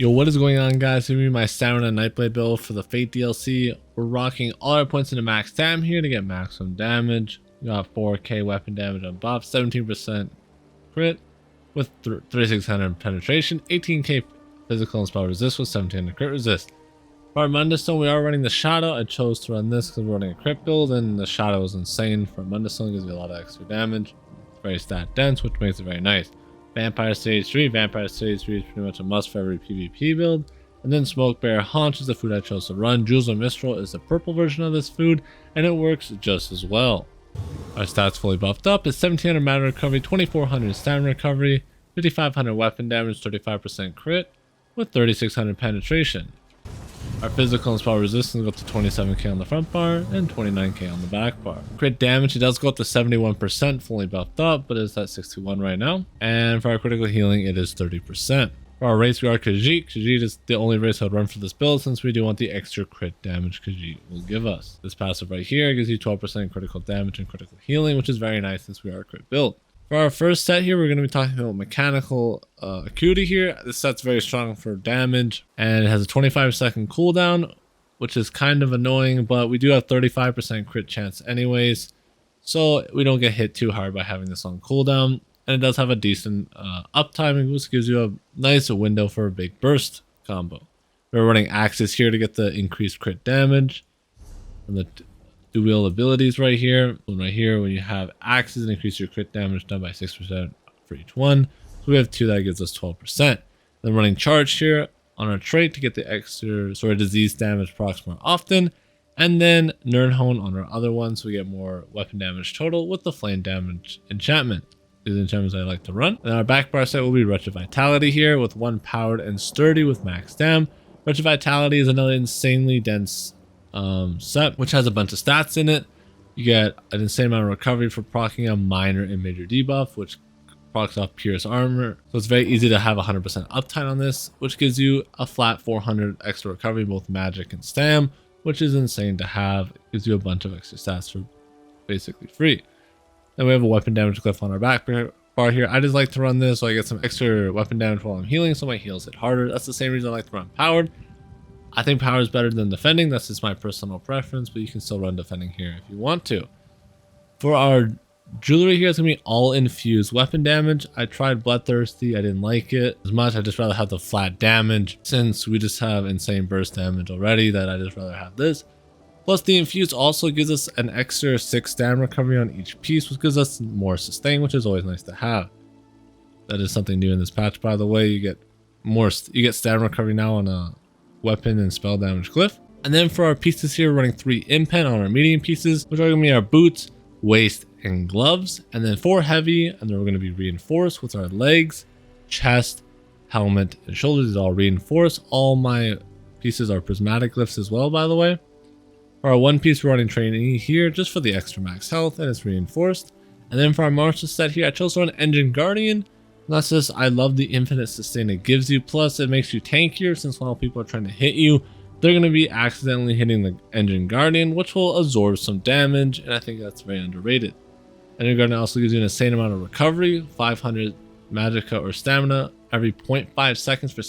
Yo, what is going on, guys? Here is my Stamina Nightblade build for the Fate DLC. We're rocking all our points into max stam here to get maximum damage. We got 4k weapon damage on buff, 17% crit with 3600 penetration, 18k physical and spell resist with 1700 crit resist. For our Mundustone, we are running the Shadow. I chose to run this because we're running a crit build, and the Shadow is insane for Mundustone. Gives you a lot of extra damage. It's very stat dense, which makes it very nice. Vampire Stage 3. Vampire Stage 3 is pretty much a must for every PvP build. And then Smoke Bear Haunch is the food I chose to run. Jewels of Mistral is the purple version of this food, and it works just as well. Our stats fully buffed up is 1700 mana recovery, 2400 stamina recovery, 5500 weapon damage, 35% crit, with 3600 penetration. Our physical and spell resistance go up to 27k on the front bar and 29k on the back bar. Crit damage, it does go up to 71%, fully buffed up, but it's at 61 right now. And for our critical healing, it is 30%. For our race, we are Khajiit. Khajiit is the only race I would run for this build, since we do want the extra crit damage Khajiit will give us. This passive right here gives you 12% critical damage and critical healing, which is very nice since we are a crit build. For our first set here, we're going to be talking about mechanical acuity here. This set's very strong for damage, and it has a 25-second cooldown, which is kind of annoying, but we do have 35% crit chance anyways, so we don't get hit too hard by having this on cooldown. And it does have a decent uptiming, which gives you a nice window for a big burst combo. We're running Axes here to get the increased crit damage from the dual abilities right here. And right here, when you have Axes, increase your crit damage done by 6% for each one. So we have two that gives us 12%. Then running Charge here on our trait to get the extra sort of disease damage procs more often. And then Nerdhone on our other one, so we get more weapon damage total with the flame damage enchantment. These are enchantments I like to run. And our back bar set will be Wretched Vitality here with one powered and sturdy with max stam. Wretched Vitality is another insanely dense set, which has a bunch of stats in it. You get an insane amount of recovery for proccing a minor and major debuff, which procs off Pierce Armor. So it's very easy to have 100% uptime on this, which gives you a flat 400 extra recovery, both magic and stam, which is insane to have. It gives you a bunch of extra stats for basically free. Then we have a weapon damage cliff on our back bar here. I just like to run this so I get some extra weapon damage while I'm healing, so my heals hit harder. That's the same reason I like to run powered. I think power is better than defending. That's just my personal preference, but you can still run defending here if you want to. For our jewelry here, it's going to be all infused weapon damage. I tried Bloodthirsty. I didn't like it as much. I just rather have the flat damage, since we just have insane burst damage already, that I just rather have this. Plus, the infused also gives us an extra 6 stam recovery on each piece, which gives us more sustain, which is always nice to have. That is something new in this patch, by the way. You get stam recovery now on a weapon and spell damage glyph. And then for our pieces here, we're running 3 impen on our medium pieces, which are going to be our boots, waist, and gloves. And then 4 heavy, and then we're going to be reinforced with our legs, chest, helmet, and shoulders. Is all reinforced. All my pieces are prismatic glyphs as well, by the way. For our one piece, we're running trainee here just for the extra max health, and it's reinforced. And then for our martial set here, I chose to run Engine Guardian. And that's just, I love the infinite sustain it gives you. Plus, it makes you tankier, since while people are trying to hit you, they're going to be accidentally hitting the Engine Guardian, which will absorb some damage, and I think that's very underrated. Engine Guardian also gives you an insane amount of recovery, 500 magicka or stamina every 0.5 seconds for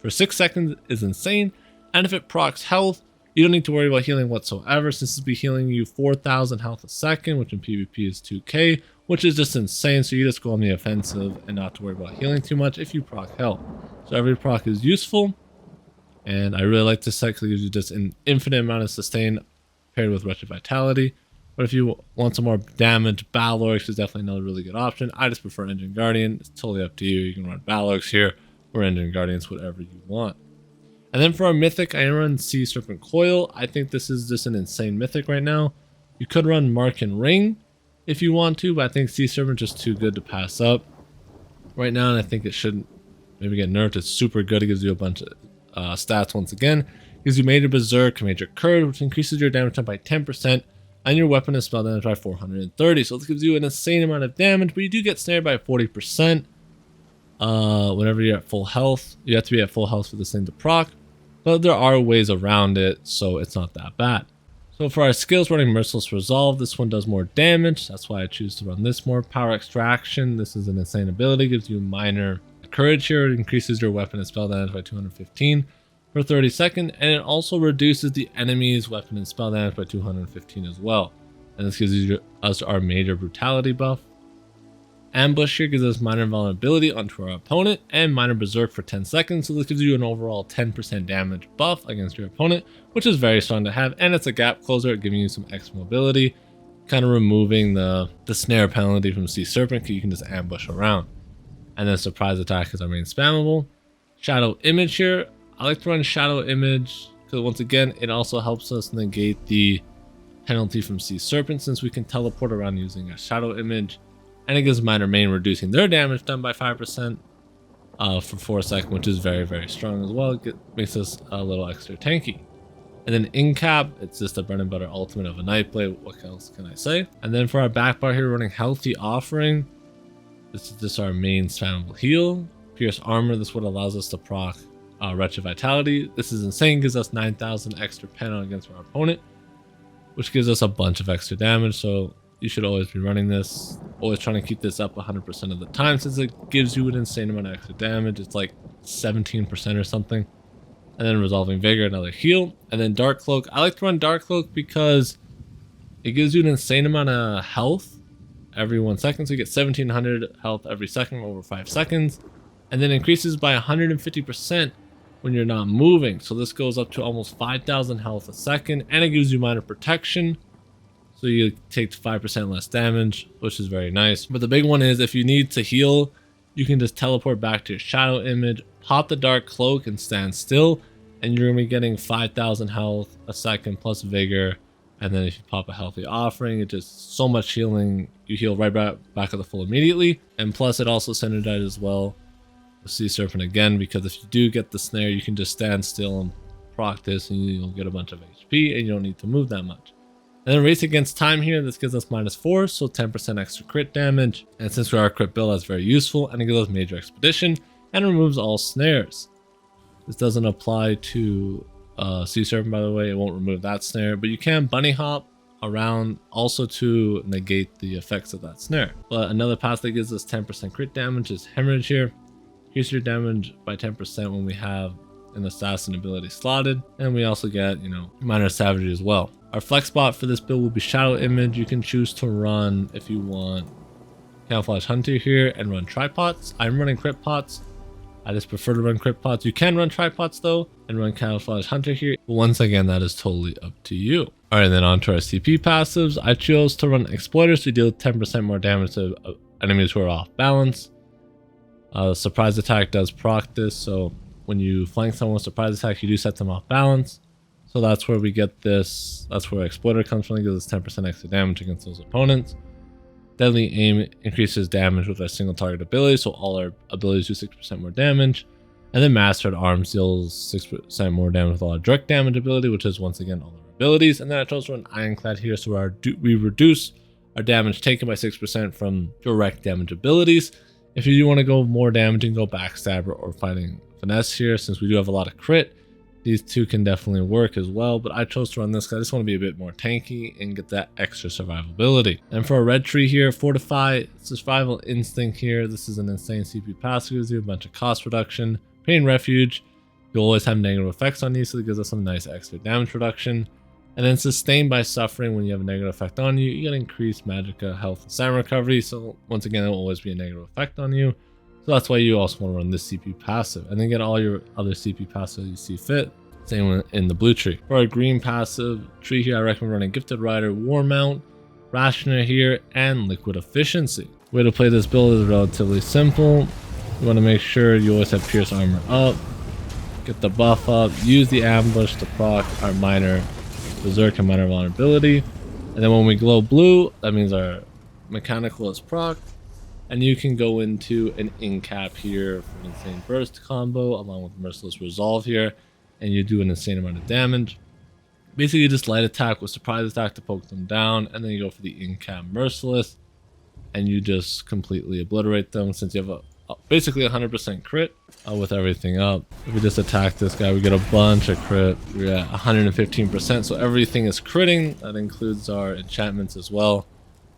6 seconds is insane. And if it procs health, you don't need to worry about healing whatsoever, since it'll be healing you 4,000 health a second, which in PvP is 2k, which is just insane. So you just go on the offensive and not to worry about healing too much if you proc health. So every proc is useful, and I really like this set because it gives you just an infinite amount of sustain paired with Wretched Vitality. But if you want some more damage, Balorix is definitely another really good option. I just prefer Engine Guardian. It's totally up to you. You can run Balorix here or Engine Guardians, whatever you want. And then for our mythic, I run Sea Serpent Coil. I think this is just an insane mythic right now. You could run Mark and Ring if you want to, but I think Sea Serpent just too good to pass up right now, and I think it should maybe get nerfed. It's super good. It gives you a bunch of stats once again. It gives you Major Berserk, Major Curd, which increases your damage time by 10%, and your weapon and spell damage by 430. So this gives you an insane amount of damage, but you do get snared by 40%. Whenever you're at full health, you have to be at full health for this thing to proc. But there are ways around it, so it's not that bad. So for our skills, running Merciless Resolve, this one does more damage. That's why I choose to run this more. Power Extraction, this is an insane ability, gives you minor Courage here. It increases your weapon and spell damage by 215 for 30 seconds, and it also reduces the enemy's weapon and spell damage by 215 as well. And this gives us our major brutality buff. Ambush here gives us minor vulnerability onto our opponent and minor berserk for 10 seconds. So this gives you an overall 10% damage buff against your opponent, which is very strong to have. And it's a gap closer, giving you some extra mobility, kind of removing the snare penalty from Sea Serpent, because you can just ambush around. And then surprise attack is our main spammable. Shadow Image here. I like to run Shadow Image because once again, it also helps us negate the penalty from Sea Serpent, since we can teleport around using a Shadow Image. And it gives minor main, reducing their damage done by 5% for 4 seconds, which is very, very strong as well. It makes us a little extra tanky. And then in cap, it's just a bread and butter ultimate of a Nightblade. What else can I say? And then for our back bar here, running Healthy Offering. This is just our main spammable heal. Pierce Armor, this is what allows us to proc Wretched Vitality. This is insane, gives us 9,000 extra pen against our opponent, which gives us a bunch of extra damage. So you should always be running this, always trying to keep this up 100% of the time, since it gives you an insane amount of extra damage. It's like 17% or something. And then Resolving Vigor, another heal. And then Dark Cloak. I like to run Dark Cloak because it gives you an insane amount of health every 1 second. So you get 1700 health every second over 5 seconds. And then increases by 150% when you're not moving. So this goes up to almost 5,000 health a second. And it gives you minor protection, so you take 5% less damage, which is very nice. But the big one is, if you need to heal, you can just teleport back to your Shadow Image, pop the Dark Cloak, and stand still, and you're going to be getting 5,000 health a second plus Vigor. And then if you pop a Healthy Offering, it's just so much healing. You heal right back at the full immediately. And plus it also synergizes well with Sea Serpent again, because if you do get the snare, you can just stand still and proc this, and you'll get a bunch of HP, and you don't need to move that much. And then Race Against Time here, this gives us -4, so 10% extra crit damage. And since we are a crit build, that's very useful, and it gives us Major Expedition and removes all snares. This doesn't apply to Sea Serpent, by the way. It won't remove that snare, but you can bunny hop around also to negate the effects of that snare. But another pass that gives us 10% crit damage is Hemorrhage here. Increase your damage by 10% when we have an assassin ability slotted, and we also get, minor savagery as well. Our flex spot for this build will be Shadow Image. You can choose to run, if you want, Camouflage Hunter here and run tripods. I'm running crit pots. I just prefer to run crit pots. You can run tripods though and run Camouflage Hunter here. But once again, that is totally up to you. Alright, then on to our CP passives. I chose to run Exploiters to deal 10% more damage to enemies who are off balance. Surprise Attack does proc this, so when you flank someone with Surprise Attack, you do set them off balance. So that's where we get this. That's where Exploiter comes from. It gives us 10% extra damage against those opponents. Deadly Aim increases damage with our single target ability, so all our abilities do 6% more damage. And then Mastered Arms deals 6% more damage with all our direct damage ability, which is once again all our abilities. And then I chose to run Ironclad here, so we reduce our damage taken by 6% from direct damage abilities. If you do want to go more damage, you can go Backstabber or Fighting Finesse here, since we do have a lot of crit. These two can definitely work as well, but I chose to run this because I just want to be a bit more tanky and get that extra survivability. And for a red tree here, Fortify, Survival Instinct here. This is an insane CP passive, gives you a bunch of cost reduction. Pain Refuge, you'll always have negative effects on these, so it gives us some nice extra damage reduction. And then Sustained by Suffering, when you have a negative effect on you, you get increased Magicka health and stamina recovery, so once again, it will always be a negative effect on you. So that's why you also want to run this CP passive, and then get all your other CP passives you see fit. Same in the blue tree. For our green passive tree here, I recommend running Gifted Rider, War Mount, Rationer here, and Liquid Efficiency. Way to play this build is relatively simple. You want to make sure you always have Pierce Armor up, get the buff up, use the ambush to proc our minor Berserk and minor vulnerability. And then when we glow blue, that means our mechanical is proc. And you can go into an in-cap here for an insane burst combo along with Merciless Resolve here, and you do an insane amount of damage. Basically, you just light attack with Surprise Attack to poke them down, and then you go for the in-cap Merciless, and you just completely obliterate them since you have basically 100% crit with everything up. If we just attack this guy, we get a bunch of crit. We're at 115%, so everything is critting. That includes our enchantments as well.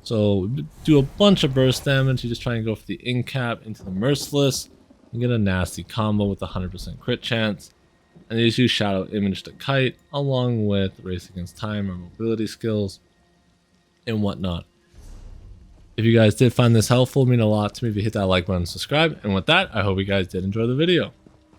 So do a bunch of burst damage. You just try and go for the in-cap into the Merciless. You get a nasty combo with 100% crit chance, and these use Shadow Image to kite, along with Race Against Time or mobility skills and whatnot. If you guys did find this helpful, it would mean a lot to me if you hit that like button and subscribe. And with that, I hope you guys did enjoy the video.